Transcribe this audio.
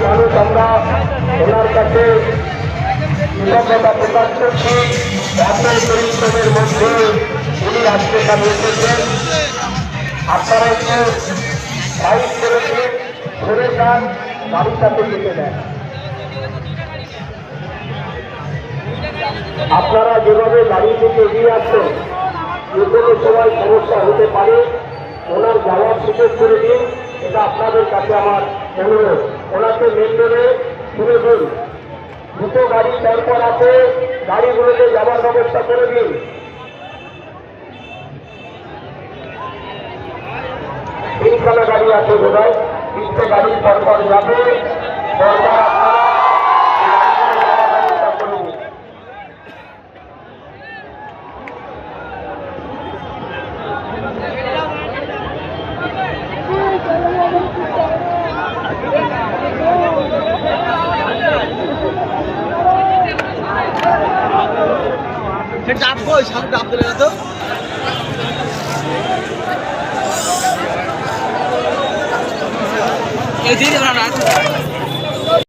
মানুষ আমরা ওনার কাছে কৃতজ্ঞতা প্রকাশ করছি। এত পরিশ্রমের মধ্যে উনি আজকে এখানে এসেছেন। আপনারা একটু বাইক করেছেন, ঘুরে যান, গাড়িটাকে যেতে দেন। আপনারা যেভাবে গাড়ি থেকে এগিয়ে আসছেন, যে কোনো সময় সমস্যা হতে পারে, ওনার যাওয়ার সুযোগ করে দিন। এটা আপনাদের কাছে আমার অনুরোধ। ওনাকে মেন রোডে তুলে দিন। দুটো গাড়ি তারপর আছে, গাড়িগুলোতে যাওয়ার ব্যবস্থা করে দিন। তিনখানা গাড়ি আছে বোধহয়, তিনটে গাড়ি তারপর যাবে। দরকার আপনারা করে দিন। ডাব কই সামনে ডাব দিলে না তো এই দিন